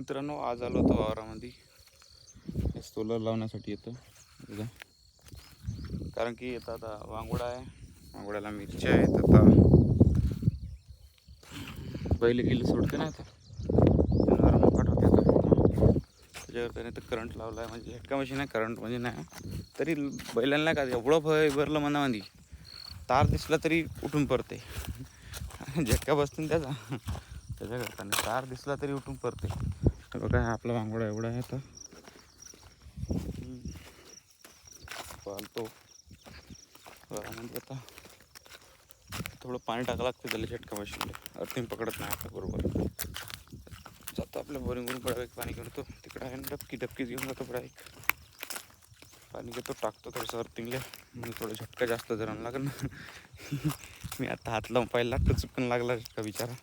मित्रांनो, आज आलो होतो वावरामध्ये. सोलर लावण्यासाठी येतो बघा, कारण की आता वांगोडा आहे, वांगोड्याला मिरची आहेत. आता पहिले गेले सोडते ना, आता जनावर मोकाट होते. आता त्याच्यावर त्याने तर करंट लावला आहे, म्हणजे झटका मशीन आहे. करंट म्हणजे नाही, तरी बैलांना का एवढं भय भरलं मनामध्ये, तार दिसला तरी उठून पडते. झटका बसतो त्याचा त्याच्याकरता नाही, तार दिसला तरी उठून पडते. बघा आपला वांगोडा एवढा आहे. आता पालतो म्हणजे आता थोडं पाणी टाकावं लागतं त्याला, झटका मशीनला अर्थिंग पकडत नाही आता बरोबर. जातो आपल्या बोरिंगवरून पडायक पाणी घेऊन, तिकडे आहे ना डबकीच घेऊन जातो. पडायक पाणी घेतो, टाकतो थोडंसं अर्थिंगला, म्हणजे थोडं झटका जास्त जरा लागेल ना. मी आता हात लावून पाहिला, लागतं चुकून लागला का बिचारा.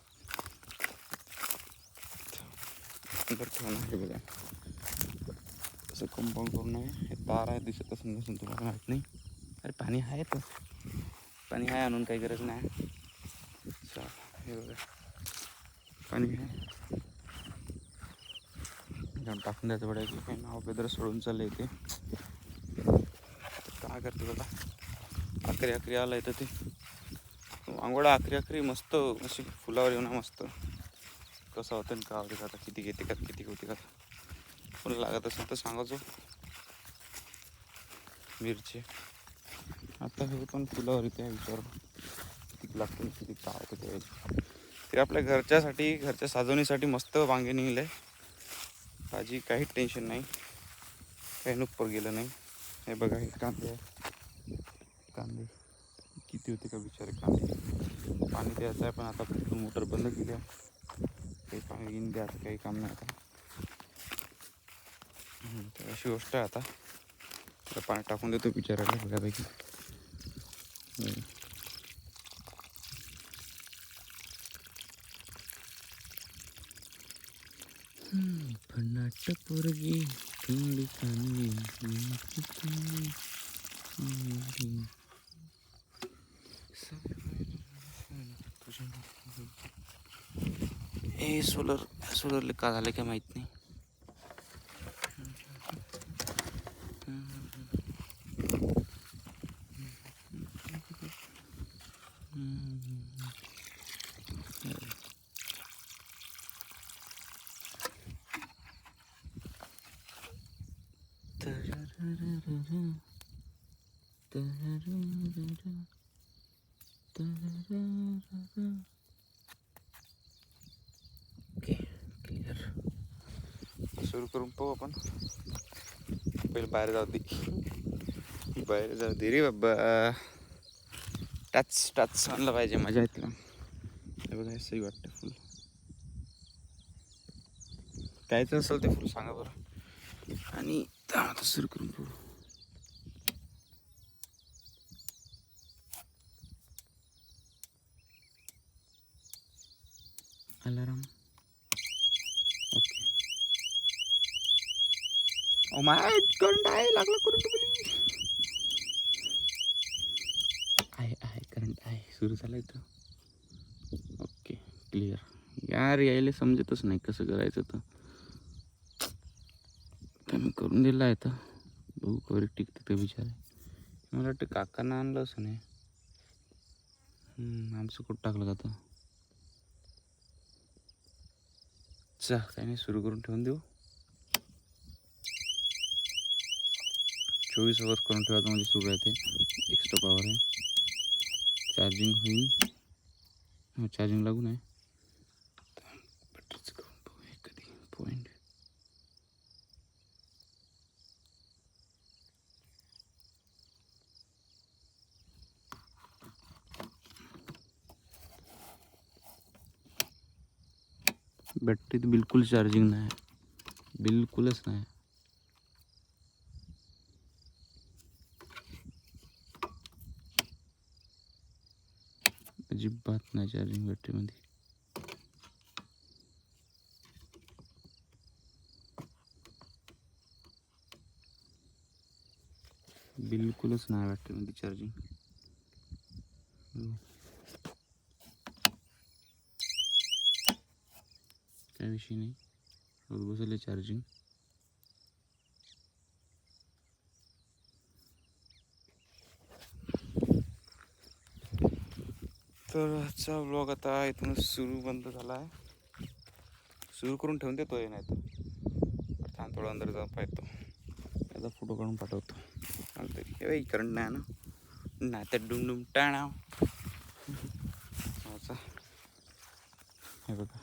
ठेवणार हे बघा, असं कंपाऊंड करून आहे. हे तार आहे, दिसत असून नसून तुम्हाला माहीत नाही. अरे पाणी आहे, तर पाणी आहे, आणून काही गरज नाही. हे बघा पाणी आहे, टाकून द्यायचं पडेल की काही नाव बेदर सोडून चाललं येते. काय करते बघा, आखरी आखरी आला येतं ते वांगोडा. आखरी मस्त अशी फुलावर येऊन मस्त कसं होतं ना, का होते का, किती घेते का, किती होते का. पण लागत असेल तर सांगायचो मिरची. आता हे पण फुलावर येते, विचार किती लागतं, किती काय होतं त्यावेळेस. ते आपल्या घरच्यासाठी, घरच्या साजवणीसाठी मस्त वांगे निघले. भाजी काहीच टेन्शन नाही, काही नुकपर गेलं नाही. हे बघा, हे कांदे आहे, कांदे किती होते का बिचारे कांदे. पाणी द्यायचं आहे, पण आता मोटर बंद केली आहे. काही पाणी येऊन द्यायचं काही काम नाही आता. तर अशी गोष्ट आहे. आता तर पाणी टाकून देतो बिचारायला बघापैकी. फनाट पोरगी थोडी चांगली. हे सोलरले का झालं काय माहित नाही. Okay, clear. सुरू करून पाहू आपण. पहिले बाहेर जाऊ दे, बाहेर जाऊ दे रे बाबा. टाच आणलं पाहिजे, मजा येते. हे बघा, सही वाटतं फुल. कायचं असेल ते फुल सांगा बरं, आणि आता सुरू करून पाहू. Alarm. Okay. Oh my current आहे, लागला करंट बोली. आहे करंट आहे, सुरू झालं इथं. Okay, clear. यार यायला समजतच नाही कसं करायचं. तर मी करून दिलं आहे, तर बघू कवर टिकते ते विचार. मला वाटतं काकांना आणलं असं नाही. आमचं कुठं टाकलं का आता. काही नाही, सुरू करून ठेवून देऊ. 24 आवर्स करून ठेवायचं म्हणजे सुरू राहते. एक्स्ट्रा पॉवर आहे, चार्जिंग होईल. चार्जिंग लागून आहे. बॅटरीचं करून पाहू कधी पॉईंट. बॅटरीत बिलकुल चार्जिंग नाही, बिलकुलच नाही. अजिबात नाही चार्जिंग बॅटरीमध्ये. बिलकुलच नाही बॅटरीमध्ये चार्जिंग. काय विषय नाही, होत बसले चार्जिंग. तर आजचा व्लॉग आता इथून बंद झाला आहे. सुरू करून ठेवून देतो आहे, नाही तर छान थोडं अंदर जाऊन पाहतो. त्याचा फोटो काढून पाठवतो. चालतंय. हे बाई करंट नाही ना, नाही तर डुमडुम टाणा. हे बघा